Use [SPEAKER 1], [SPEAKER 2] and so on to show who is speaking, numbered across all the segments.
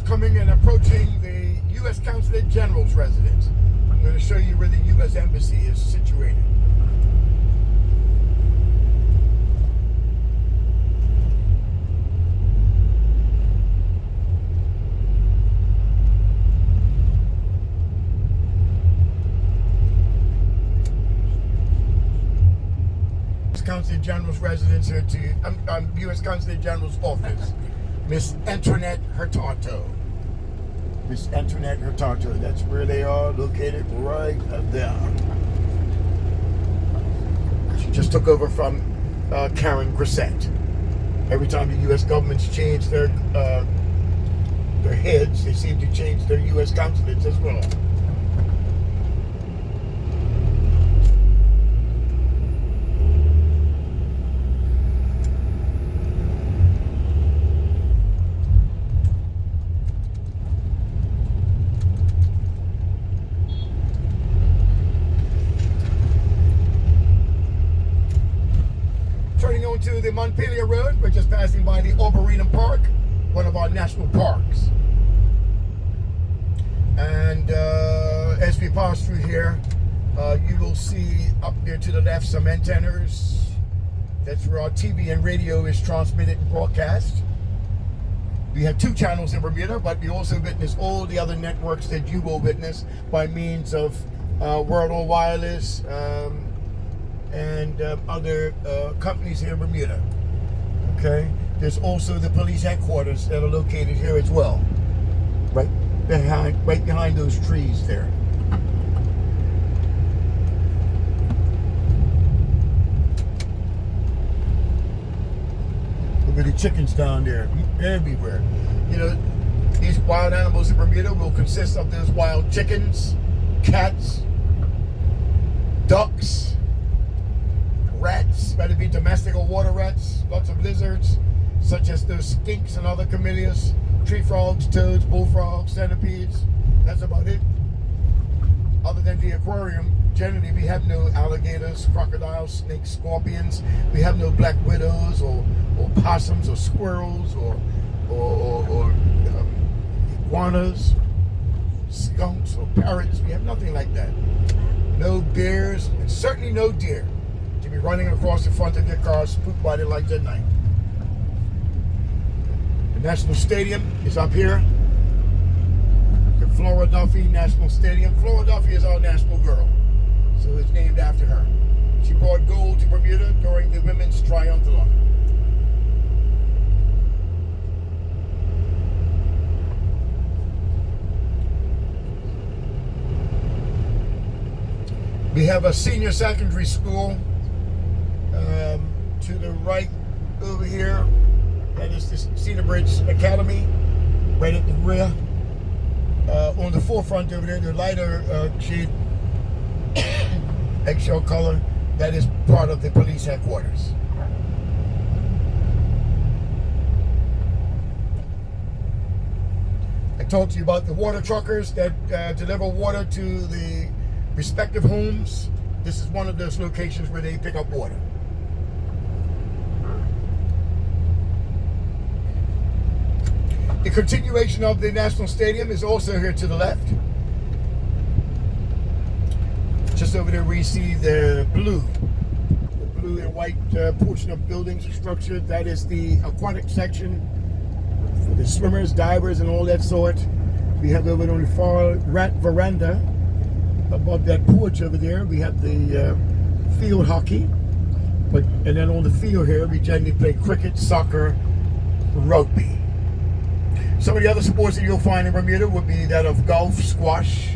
[SPEAKER 1] coming and approaching the U.S. Consulate General's residence. I'm going to show you where the U.S. Embassy is situated. Consulate General's residence here to U.S. Consulate General's office. Miss Antoinette Hurtado. Miss Antoinette Hurtado. That's where they are located, right there. She just took over from Karen Grissett. Every time the U.S. governments change their heads, they seem to change their U.S. consulates as well. To the Montpelier Road, we're just passing by the Arboretum Park, one of our national parks. And as we pass through here, you will see up there to the left some antennas. That's where our TV and radio is transmitted and broadcast. We have 2 channels in Bermuda, but we also witness all the other networks that you will witness by means of World Wireless, and other companies here in Bermuda. Okay, there's also the police headquarters that are located here as well, right behind those trees there. Look at the chickens down there, everywhere. You know, these wild animals in Bermuda will consist of those wild chickens, cats, ducks, rats, whether it be domestic or water rats, lots of lizards, such as those skinks and other camellias, tree frogs, toads, bullfrogs, centipedes. That's about it. Other than the aquarium, generally we have no alligators, crocodiles, snakes, scorpions. We have no black widows or possums or squirrels or iguanas, skunks or parrots. We have nothing like that. No bears, and certainly no deer to be running across the front of your car, spooked by the lights at night. The National Stadium is up here. The Flora Duffy National Stadium. Flora Duffy is our national girl, so it's named after her. She brought gold to Bermuda during the women's triathlon. We have a senior secondary school to the right over here. That is the Cedar Bridge Academy, right at the rear. On the forefront over there, the lighter shade, eggshell color, that is part of the police headquarters. I talked to you about the water truckers that deliver water to the respective homes. This is one of those locations where they pick up water. The continuation of the National Stadium is also here to the left. Just over there we see the blue and white portion of buildings or structure. That is the aquatic section for the swimmers, divers, and all that sort. We have over on the far right veranda, above that porch over there, we have the field hockey. And then on the field here, we generally play cricket, soccer, rugby. Some of the other sports that you'll find in Bermuda would be that of golf, squash,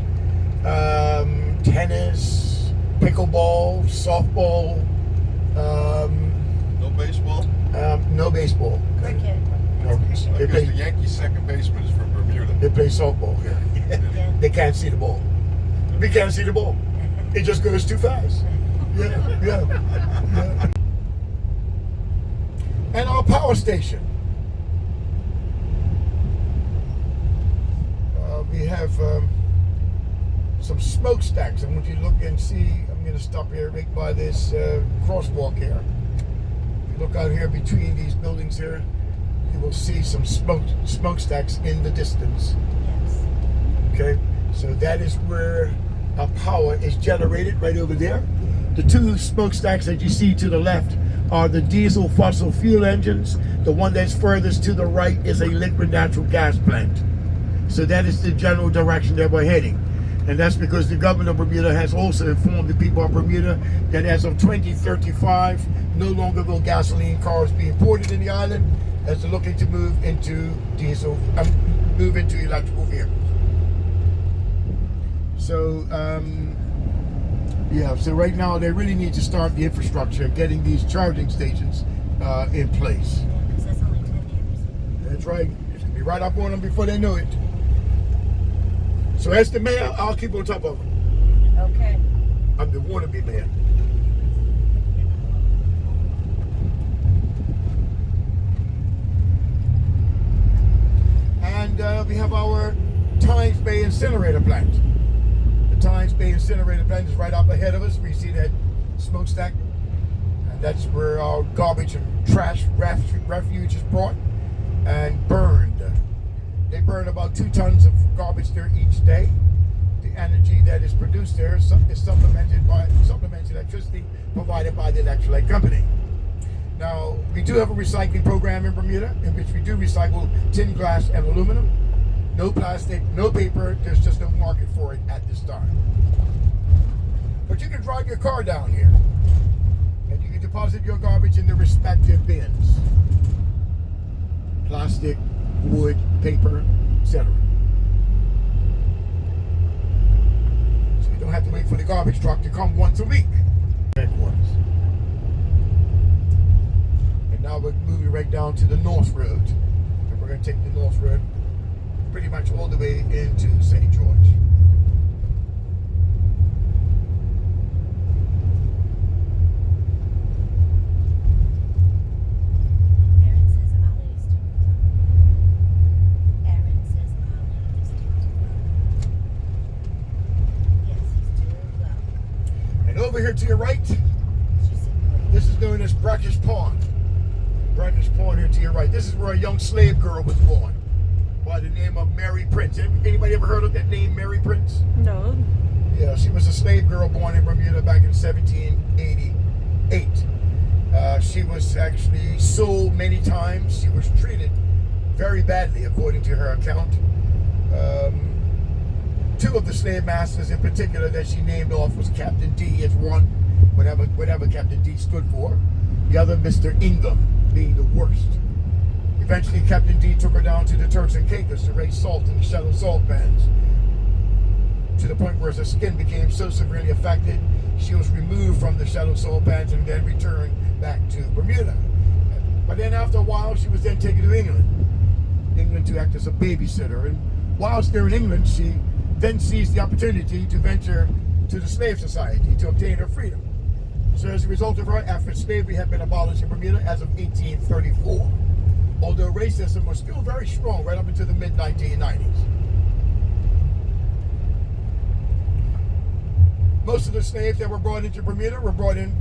[SPEAKER 1] tennis, pickleball, softball.
[SPEAKER 2] No baseball?
[SPEAKER 1] No baseball.
[SPEAKER 3] Cricket.
[SPEAKER 1] No,
[SPEAKER 2] I guess the Yankees' second baseman is from Bermuda.
[SPEAKER 1] They play softball here.
[SPEAKER 3] Yeah.
[SPEAKER 1] They can't see the ball. We can't see the ball. It just goes too fast. Yeah. And our power station. We have some smokestacks. I want you to look and see. I'm going to stop here right by this crosswalk here. If you look out here between these buildings here, you will see some smokestacks in the distance.
[SPEAKER 3] Yes.
[SPEAKER 1] Okay, so that is where our power is generated right over there. The two smokestacks that you see to the left are the diesel fossil fuel engines. The one that's furthest to the right is a liquid natural gas plant. So that is the general direction that we're heading. And that's because the government of Bermuda has also informed the people of Bermuda that as of 2035, no longer will gasoline cars be imported in the island, as they're looking to move into electrical vehicles. So, so right now they really need to start the infrastructure, getting these charging stations in place.
[SPEAKER 3] Yeah, because that's only 10 years.
[SPEAKER 1] That's right. It's going to be right up on them before they know it. So as the mayor, I'll keep on top of them.
[SPEAKER 3] Okay.
[SPEAKER 1] I'm the wannabe mayor. And we have our Times Bay incinerator plant. The Times Bay incinerator plant is right up ahead of us. We see that smokestack. And that's where our garbage and trash refuge is brought and burned. They burn about 2 tons of garbage there each day. The energy that is produced there is supplemented electricity provided by the electrolyte company. Now, we do have a recycling program in Bermuda in which we do recycle tin, glass, and aluminum. No plastic, no paper. There's just no market for it at this time. But you can drive your car down here and you can deposit your garbage in the respective bins. Plastic, wood, paper, etc. So you don't have to wait for the garbage truck to come once a week. Headquarters. And now we're moving right down to the North Road. And we're going to take the North Road pretty much all the way into St. George. Over here to your right, this is known as Brackish Pond. Brackish Pond here to your right. This is where a young slave girl was born by the name of Mary Prince. Anybody ever heard of that name, Mary Prince?
[SPEAKER 3] No.
[SPEAKER 1] Yeah, she was a slave girl born in Bermuda back in 1788. She was actually sold many times. She was treated very badly, according to her account. 2 of the slave masters in particular that she named off was Captain D as one, whatever Captain D stood for. The other, Mr. Ingham, being the worst. Eventually, Captain D took her down to the Turks and Caicos to raise salt in the shallow salt pans, to the point where her skin became so severely affected, she was removed from the shallow salt pans and then returned back to Bermuda. But then after a while, she was then taken to England to act as a babysitter. And whilst there in England, she then seized the opportunity to venture to the slave society to obtain her freedom. So as a result of her efforts, slavery had been abolished in Bermuda as of 1834, although racism was still very strong right up until the mid-1990s. Most of the slaves that were brought into Bermuda were brought in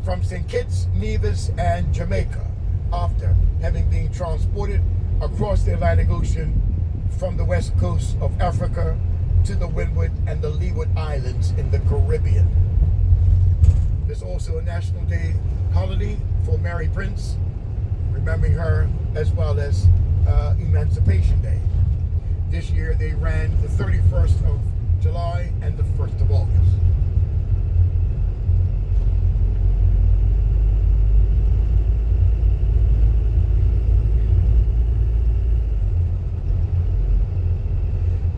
[SPEAKER 1] from St. Kitts, Nevis, and Jamaica after having been transported across the Atlantic Ocean from the west coast of Africa to the Windward and the Leeward Islands in the Caribbean. There's also a National Day holiday for Mary Prince, remembering her, as well as Emancipation Day. This year they ran the 31st of July and the 1st of August.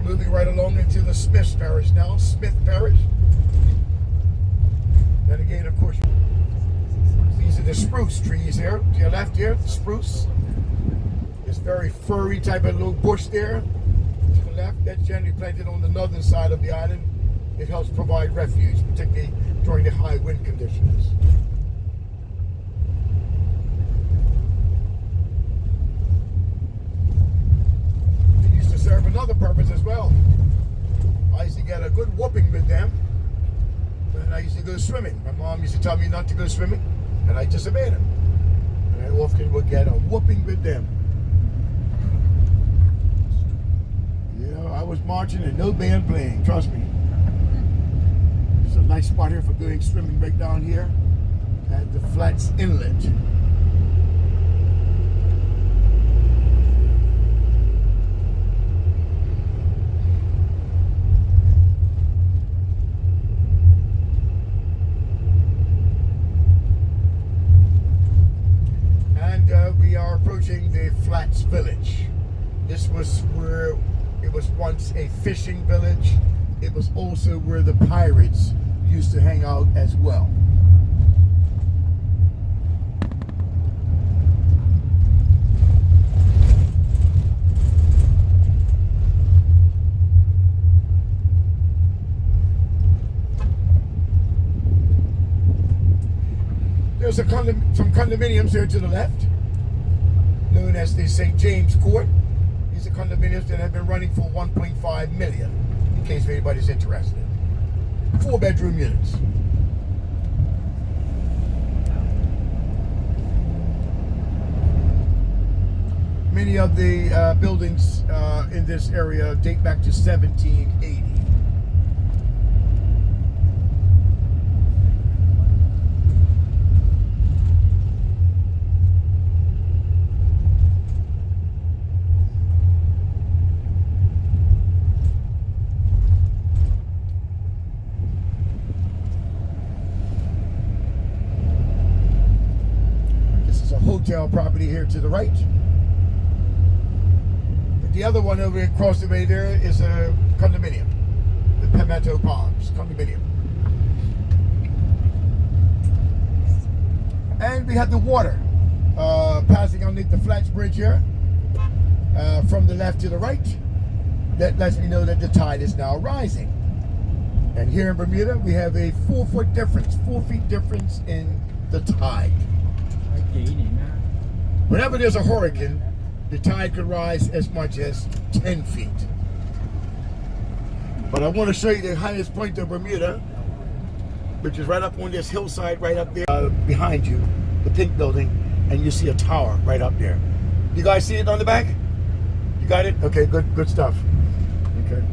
[SPEAKER 1] Moving right along into the Smith Parish now, Smith Parish. Then again, of course, these are the spruce trees here. To your left here, the spruce. This very furry type of little bush there. To the left, that's generally planted on the northern side of the island. It helps provide refuge, particularly during the high wind conditions. Serve another purpose as well. I used to get a good whooping with them when I used to go swimming. My mom used to tell me not to go swimming, and I disobeyed her. And I often would get a whooping with them. was marching and no band playing, trust me. It's a nice spot here for going swimming right down here at the Flats Inlet. And we are approaching the Flats Village. This was where it was once a fishing village. It was also where the pirates used to hang out as well. There's some condominiums here to the left, known as the St. James Court. These are condominiums that have been running for $1.5 million, in case anybody's interested. 4-bedroom units. Many of the buildings in this area date back to 1780. Hotel property here to the right. But the other one over across the way there is a condominium, the Pimento Palms condominium. And we have the water passing underneath the Flats Bridge here from the left to the right. That lets me know that the tide is now rising. And here in Bermuda, we have a 4 feet difference in the tide. Whenever there's a hurricane, the tide could rise as much as 10 feet. But I want to show you the highest point of Bermuda, which is right up on this hillside right up there behind you, the pink building, and you see a tower right up there. You guys see it on the back? You got it? Okay, good stuff. Okay.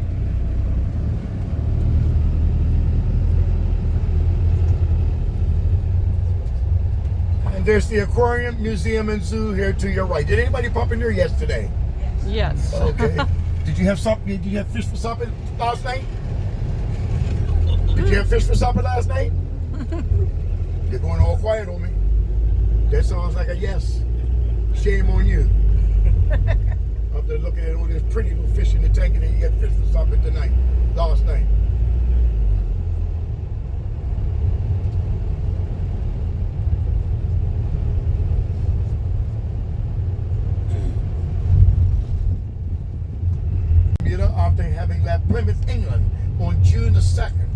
[SPEAKER 1] There's the aquarium, museum, and zoo here to your right. Did anybody pop in there yesterday?
[SPEAKER 3] Yes.
[SPEAKER 1] Okay. Did you have something? Did you have fish for supper last night? Did you have fish for supper last night? You're going all quiet on me. That sounds like a yes. Shame on you. Up there looking at all this pretty little fish in the tank, and then you got fish for supper tonight, last night. After having left Plymouth, England on June the 2nd,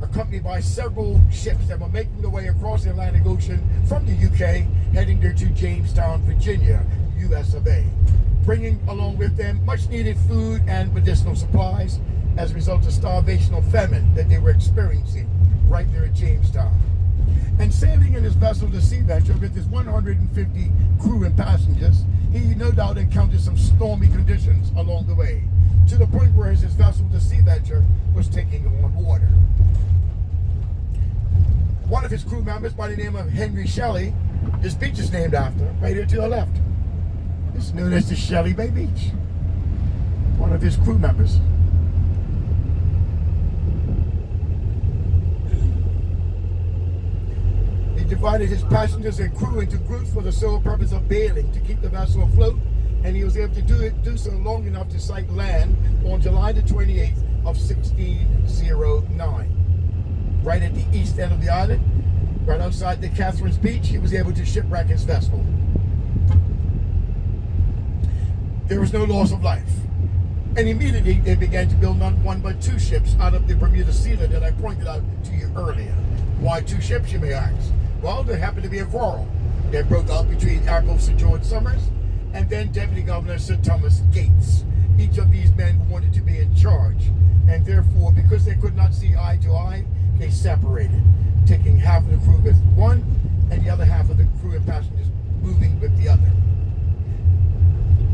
[SPEAKER 1] accompanied by several ships that were making their way across the Atlantic Ocean from the UK, heading there to Jamestown, Virginia, US of A, bringing along with them much needed food and medicinal supplies as a result of starvation or famine that they were experiencing right there at Jamestown. And sailing in his vessel, the Sea Venture, with his 150 crew and passengers, he no doubt encountered some stormy conditions along the way, to the point where his vessel, the Sea Venture, was taking him on water. One of his crew members, by the name of Henry Shelley, his beach is named after, right here to your left. It's known as the Shelley Bay Beach. One of his crew members. Divided his passengers and crew into groups for the sole purpose of bailing to keep the vessel afloat, and he was able to do so long enough to sight land on July the 28th of 1609. Right at the east end of the island, right outside the Catherine's Beach, he was able to shipwreck his vessel. There was no loss of life. And immediately they began to build not one but 2 ships out of the Bermuda sealer that I pointed out to you earlier. Why 2 ships, you may ask? Well, there happened to be a quarrel that broke out between Admiral Sir George Somers and then Deputy Governor Sir Thomas Gates. Each of these men wanted to be in charge, and therefore, because they could not see eye to eye, they separated, taking half of the crew with one and the other half of the crew and passengers moving with the other.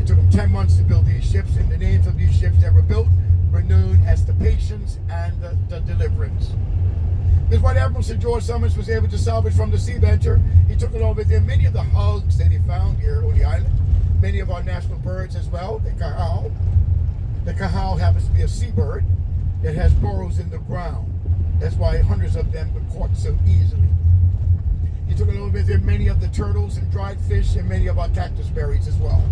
[SPEAKER 1] took them 10 months to build these ships, and the names of these ships that were built were known as the Patience and the Deliverance. This is what Admiral Sir George Somers was able to salvage from the Sea Venture. He took along with him many of the hogs that he found here on the island, many of our national birds as well, the cahal. The cahal happens to be a seabird that has burrows in the ground. That's why hundreds of them were caught so easily. He took along with him many of the turtles and dried fish and many of our cactus berries as well.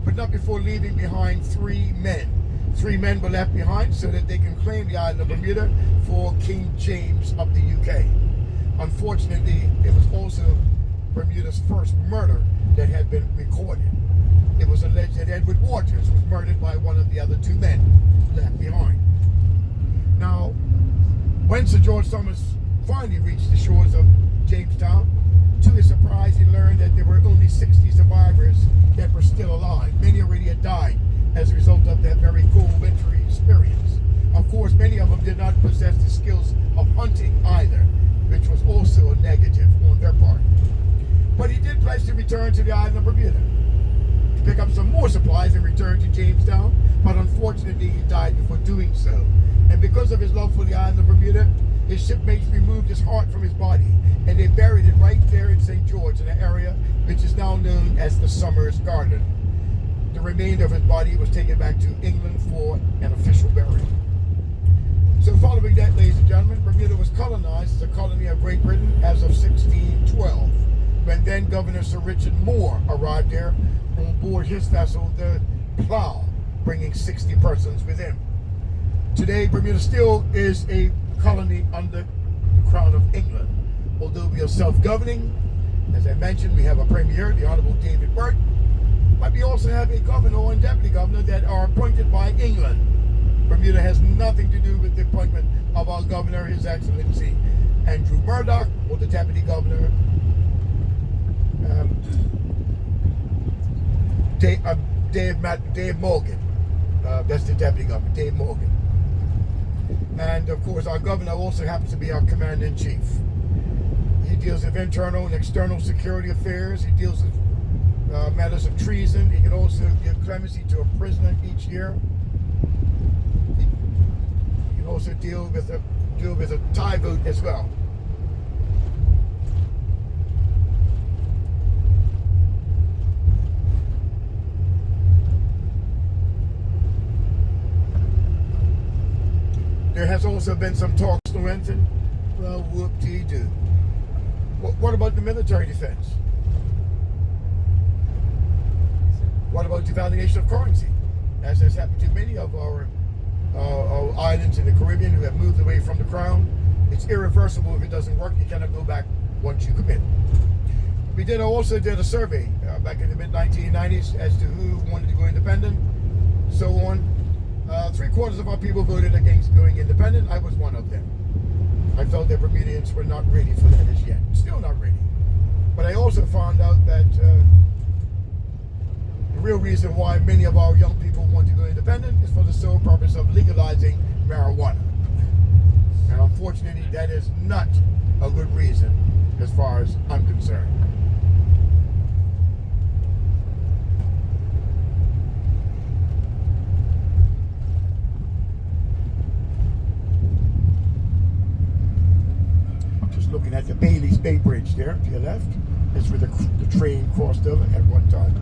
[SPEAKER 1] But not before leaving behind 3 men. 3 men were left behind so that they can claim the island of Bermuda for King James of the UK. Unfortunately, it was also Bermuda's first murder that had been recorded. It was alleged that Edward Waters was murdered by one of the other 2 men left behind. Now, when Sir George Somers finally reached the shores of Jamestown, to his surprise, he learned that there were only 60 survivors that were still alive. Many already had died as a result of that very cold wintry experience. Of course, many of them did not possess the skills of hunting either, which was also a negative on their part. But he did pledge to return to the island of Bermuda, to pick up some more supplies and return to Jamestown, but unfortunately he died before doing so. And because of his love for the island of Bermuda, his shipmates removed his heart from his body, and they buried it right there in St. George, in an area which is now known as the Somers Garden. The remainder of his body was taken back to England for an official burial. So following that, ladies and gentlemen, Bermuda was colonized as a colony of Great Britain as of 1612, when then Governor Sir Richard Moore arrived there on board his vessel, the Plough, bringing 60 persons with him. Today, Bermuda still is a colony under the Crown of England. Although we are self-governing, as I mentioned, we have a premier, the Honorable David Burt, but we also have a governor and deputy governor that are appointed by England. Bermuda has nothing to do with the appointment of our governor, His Excellency Andrew Murdoch, or the deputy governor, Dave Morgan. That's the deputy governor, Dave Morgan. And of course, our governor also happens to be our commander-in-chief. He deals with internal and external security affairs. He deals with matters of treason. He can also give clemency to a prisoner each year. He can also deal with a tie vote as well. There has also been some talks, Lorenzen. Well, whoop-dee-doo. What about the military defense? What about devaluation of currency? As has happened to many of our islands in the Caribbean who have moved away from the crown. It's irreversible. If it doesn't work, you cannot go back once you commit. We also did a survey back in the mid-1990s as to who wanted to go independent, so on. 3/4 of our people voted against going independent. I was one of them. I felt that Bermudians were not ready for that as yet. Still not ready. But I also found out that the real reason why many of our young people want to go independent is for the sole purpose of legalizing marijuana. And unfortunately, that is not a good reason as far as I'm concerned. Looking at the Bailey's Bay Bridge there to your left. That's where the train crossed over at one time.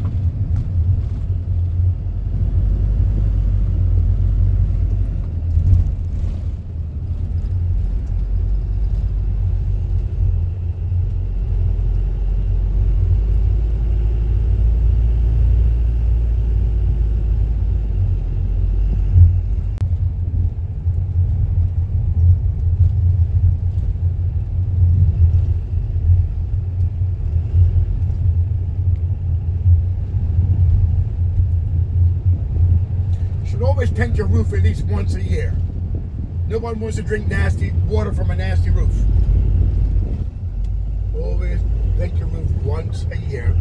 [SPEAKER 1] Always paint your roof at least once a year. No one wants to drink nasty water from a nasty roof. Always paint your roof once a year.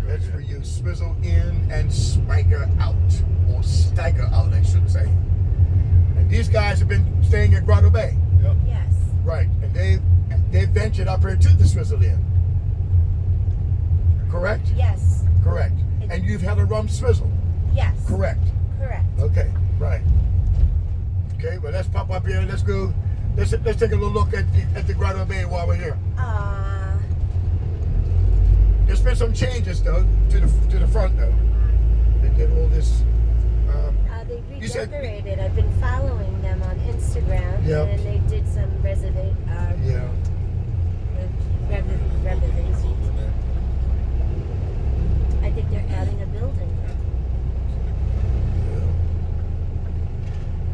[SPEAKER 1] That's where you swizzle in and swagger out, or stagger out, I should say. And these guys have been staying at Grotto Bay.
[SPEAKER 3] Yep. Yes.
[SPEAKER 1] Right, and they've ventured up here to the Swizzle Inn. Correct?
[SPEAKER 3] Yes.
[SPEAKER 1] Correct. And you've had a rum swizzle.
[SPEAKER 3] Yes.
[SPEAKER 1] Correct.
[SPEAKER 3] Correct.
[SPEAKER 1] Okay, right. Okay, well, let's pop up here. Let's go. Let's take a little look at the Grotto Bay while we're here. There's been some changes though to the front though. They did all this.
[SPEAKER 3] They redecorated. I've been following them on Instagram, and they did some renovations. I think they're adding a building.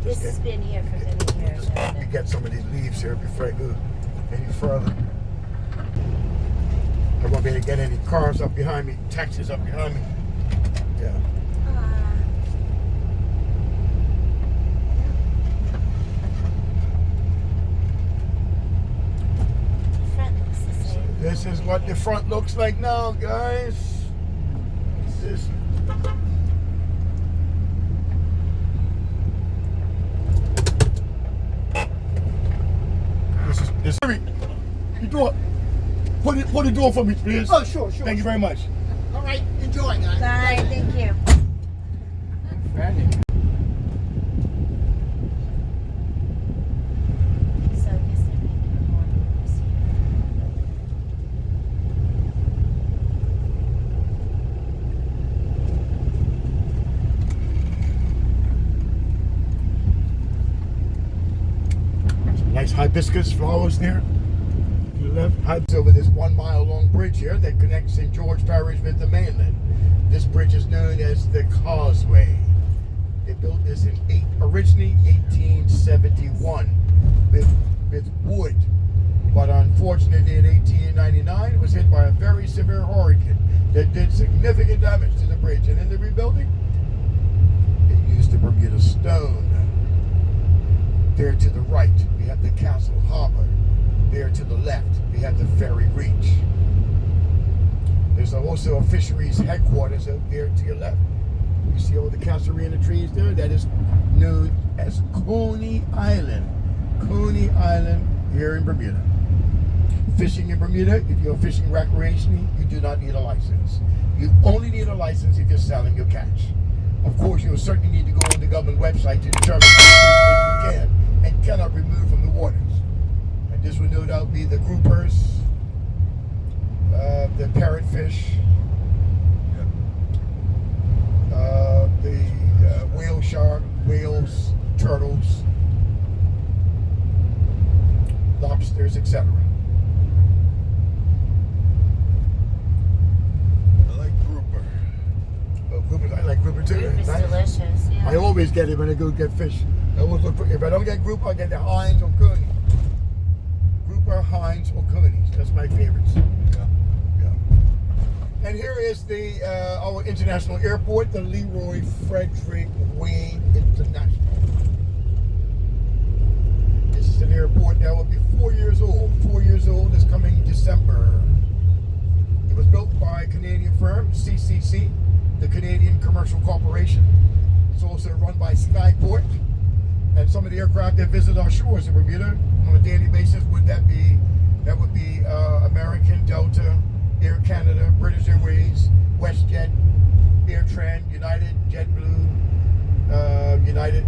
[SPEAKER 3] This has been here for many years.
[SPEAKER 1] Let me get some of these leaves here before I go any further. I won't be able to get any cars up behind me, taxis up behind me. Yeah.
[SPEAKER 3] Front looks the same.
[SPEAKER 1] This is what the front looks like now, guys. This. This. You do it. Put the door for me, please.
[SPEAKER 4] Oh, sure.
[SPEAKER 1] Thank you very much.
[SPEAKER 4] All right, enjoy, guys.
[SPEAKER 3] Bye. Thank you. So I guess they're making more rooms
[SPEAKER 1] Nice hibiscus flowers there. To the left, hibiscus over this 1 mile long bridge here that connects St. George Parish with the mainland. This bridge is known as the Causeway. They built this originally 1871 with wood, but unfortunately in 1899 it was hit by a very severe hurricane that did significant damage to the bridge. And in the rebuilding, they used the Bermuda stone. There to the right, we have the Castle Harbor. There to the left, we have the Ferry Reach. There's also a fisheries headquarters out there to your left. You see all the casuarina trees there? That is known as Coney Island. Coney Island here in Bermuda. Fishing in Bermuda, if you're fishing recreationally, you do not need a license. You only need a license if you're selling your catch. Of course, you will certainly need to go on the government website to determine what fish that you can and cannot remove from the waters. And this would no doubt be the groupers, the parrotfish, the whale shark, whales, turtles, lobsters, etc.
[SPEAKER 2] I like grouper.
[SPEAKER 1] Oh, groupers, I like grouper too.
[SPEAKER 3] Group is
[SPEAKER 1] Nice.
[SPEAKER 3] delicious. Yeah.
[SPEAKER 1] I always get it when I go get fish. I always look for, if I don't get grouper, I get the Heinz or Cooney. Grouper, Heinz, or Cooney's. That's my favorites.
[SPEAKER 2] Yeah.
[SPEAKER 1] And here is the our international airport, the Leroy Frederick Wayne International. This is an airport that will be 4 years old. 4 years old this coming December. It was built by a Canadian firm, CCC, the Canadian Commercial Corporation. It's also run by Skyport. And some of the aircraft that visit our shores in Bermuda on a daily basis would be American, Delta, Air Canada, British Airways, WestJet, AirTran, United JetBlue, United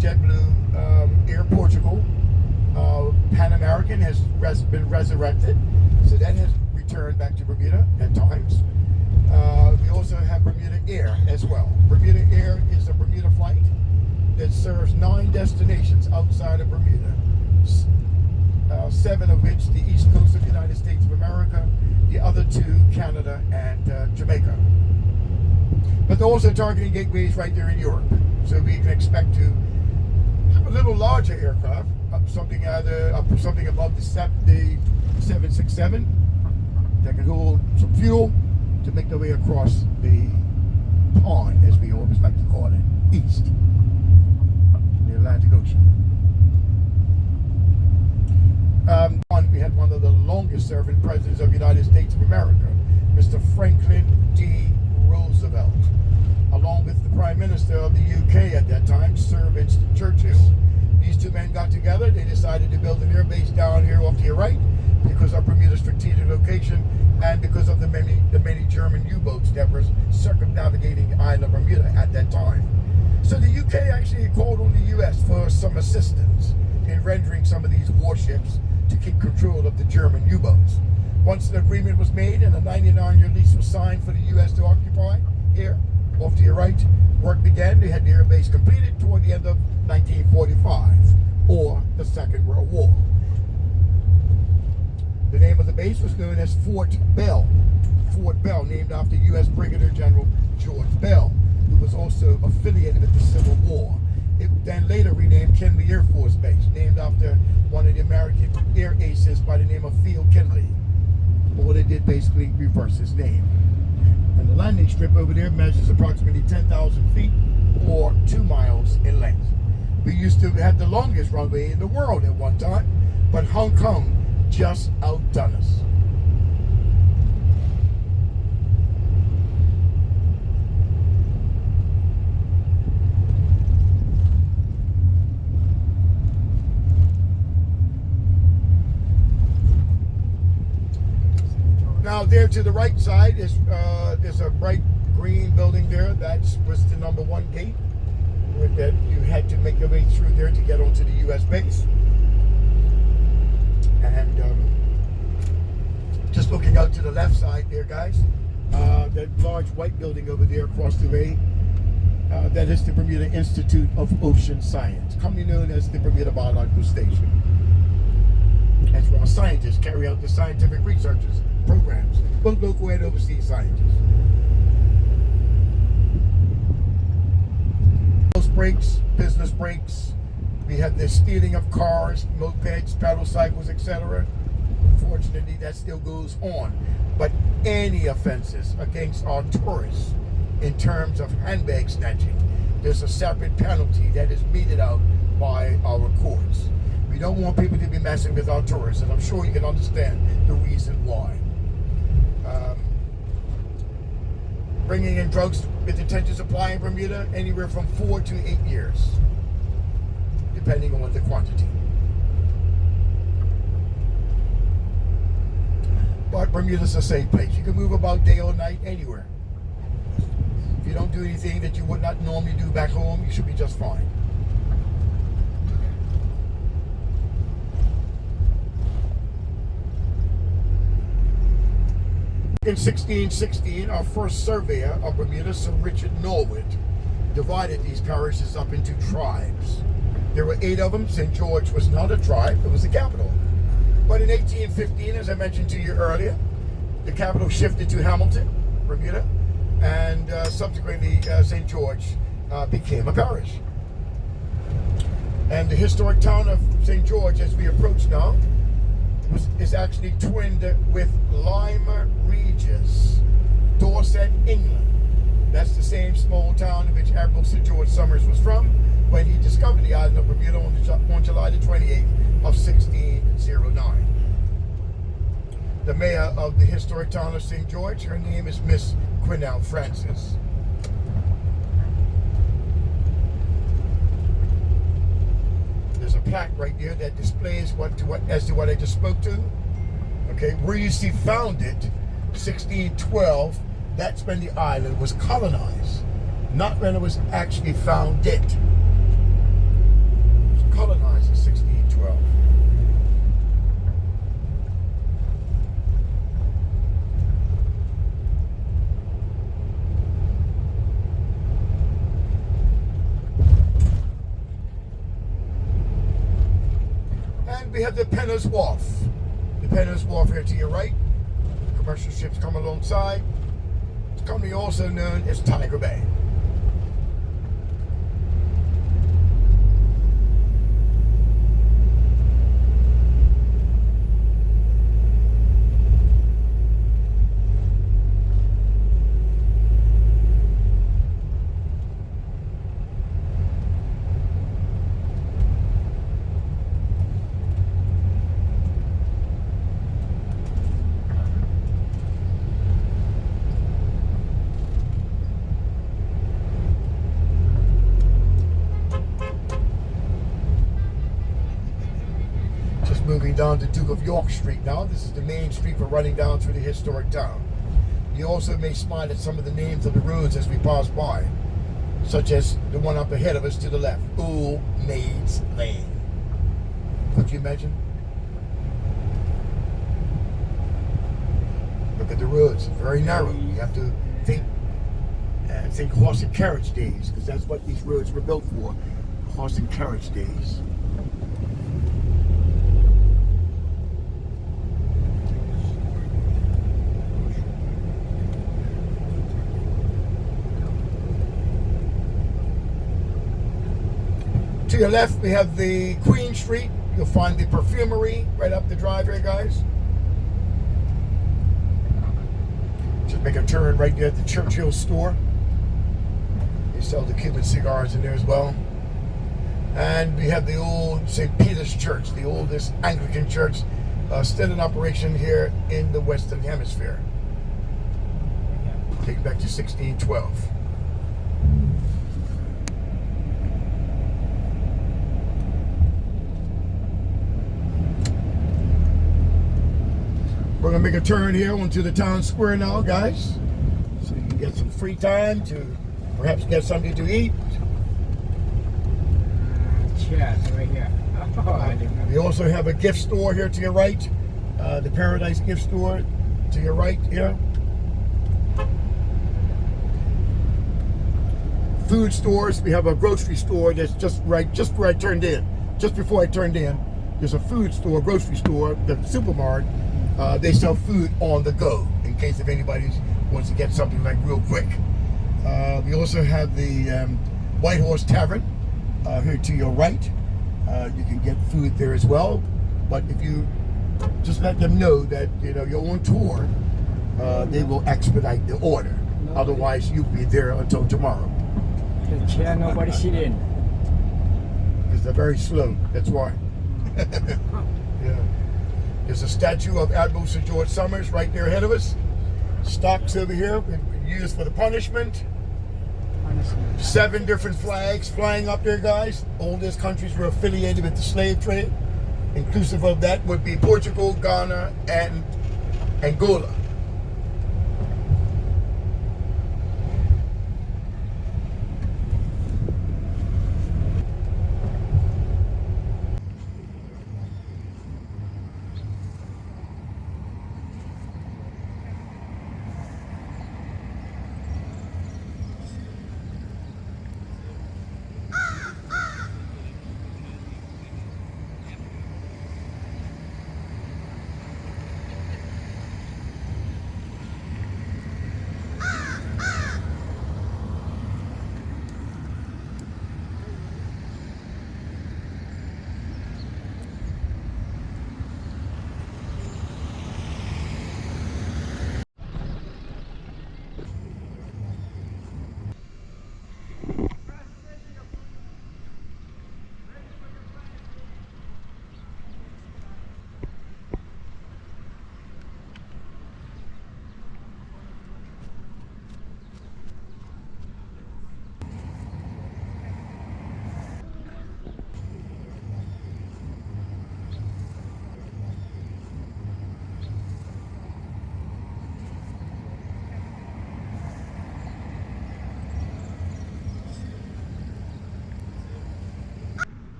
[SPEAKER 1] JetBlue, Air Portugal, Pan American has been resurrected, so that has returned back to Bermuda at times. We also have Bermuda Air as well. Bermuda Air is a Bermuda flight that serves 9 destinations outside of Bermuda, 7 of which the east coast of the United States of America, the other 2 Canada and Jamaica. But they're also targeting gateways right there in Europe, so we can expect to have a little larger aircraft, something above the 767 that can hold some fuel to make their way across the pond, as we always like to call it, east. Atlantic Ocean. We had one of the longest serving presidents of the United States of America, Mr. Franklin D. Roosevelt, along with the Prime Minister of the UK at that time, Sir Winston Churchill. These two men got together. They decided to build an air base down here off to your right because of Bermuda's strategic location and because of the many German U-boats that were circumnavigating the island of Bermuda at that time. So the UK actually called on the US for some assistance in rendering some of these warships to keep control of the German U-boats. Once the agreement was made and a 99-year lease was signed for the US to occupy here, off to your right, work began. They had the air base completed toward the end of 1945, or the Second World War. The name of the base was known as Fort Bell. Fort Bell, named after U.S. Brigadier General George Bell, who was also affiliated with the Civil War. It then later renamed Kinley Air Force Base, named after one of the American air aces by the name of Field Kinley. All they did basically reverse his name. And the landing strip over there measures approximately 10,000 feet or 2 miles in length. We used to have the longest runway in the world at one time, but Hong Kong just outdone us. Now there to the right side is there's a bright green building there. That was the number 1 gate that you had to make your way through there to get onto the U.S. base. And just looking out to the left side there, guys, that large white building over there across the way, that is the Bermuda Institute of Ocean Science, commonly known as the Bermuda Biological Station. That's where our scientists carry out the scientific researches programs, both local and overseas scientists. Breaks, business breaks. We have the stealing of cars, mopeds, pedal cycles, etc. Unfortunately, that still goes on. But any offenses against our tourists in terms of handbag snatching, there's a separate penalty that is meted out by our courts. We don't want people to be messing with our tourists, and I'm sure you can understand the reason why. Bringing in drugs with intention supply in Bermuda, anywhere from 4 to 8 years, depending on the quantity. But Bermuda's a safe place. You can move about day or night anywhere. If you don't do anything that you would not normally do back home, you should be just fine. In 1616, our first surveyor of Bermuda, Sir Richard Norwood, divided these parishes up into tribes. There were 8 of them. St. George was not a tribe, it was the capital. But in 1815, as I mentioned to you earlier, the capital shifted to Hamilton, Bermuda, and subsequently St. George became a parish. And the historic town of St. George, as we approach now, is actually twinned with Lima Regis, Dorset, England. That's the same small town in which Admiral Sir George Somers was from when he discovered the island of Bermuda on July the 28th of 1609. The mayor of the historic town of St. George, her name is Miss Quinnell Francis. There's a plaque right there that displays what I just spoke to. Okay, where you see founded 1612, that's when the island was colonized, not when it was actually founded. It was colonized in 1612. And we have the Penner's Wharf. The Penner's Wharf here to your right. Commercial ships come alongside. It's commonly also known as Tiger Bay. is moving down to Duke of York Street now. This is the main street for running down through the historic town. You also may spot at some of the names of the roads as we pass by, such as the one up ahead of us to the left, Old Maids Lane. Could you imagine? Look at the roads, very narrow. You have to think horse and carriage days, because that's what these roads were built for, horse and carriage days. To your left, we have the Queen Street. You'll find the perfumery right up the drive here, guys. Just make a turn right there at the Churchill store. They sell the Cuban cigars in there as well. And we have the old St. Peter's Church, the oldest Anglican church still in operation here in the Western Hemisphere, dating back to 1612. We're going to make a turn here onto the town square now, guys, so you can get some free time to perhaps get something to eat.
[SPEAKER 5] Cheers, right here.
[SPEAKER 1] We also have a gift store here to your right, the Paradise gift store to your right here. Food stores. We have a grocery store that's just where I turned in. Just before I turned in, there's a food store, grocery store, the supermarket. They sell food on the go in case if anybody wants to get something like real quick. We also have the White Horse Tavern here to your right. You can get food there as well, but if you just let them know that you're on tour, they will expedite the order. Otherwise, you'll be there until tomorrow.
[SPEAKER 5] The chair nobody sit in.
[SPEAKER 1] Because they're very slow. That's why. Yeah. There's a statue of Admiral Sir George Somers right there ahead of us. Stocks over here used for the punishment. 7 different flags flying up there, guys. All these countries were affiliated with the slave trade. Inclusive of that would be Portugal, Ghana, and Angola.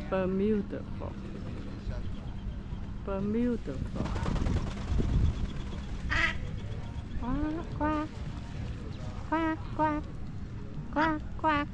[SPEAKER 6] Bermuda. Bermuda. Quack, quack. Quack, quack. Quack, quack.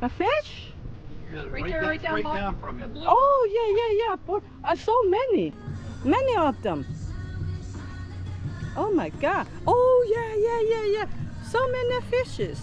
[SPEAKER 6] A fish?
[SPEAKER 7] Right down from it.
[SPEAKER 6] Oh, yeah. But so many of them. Oh my God. Oh, yeah. So many fishes.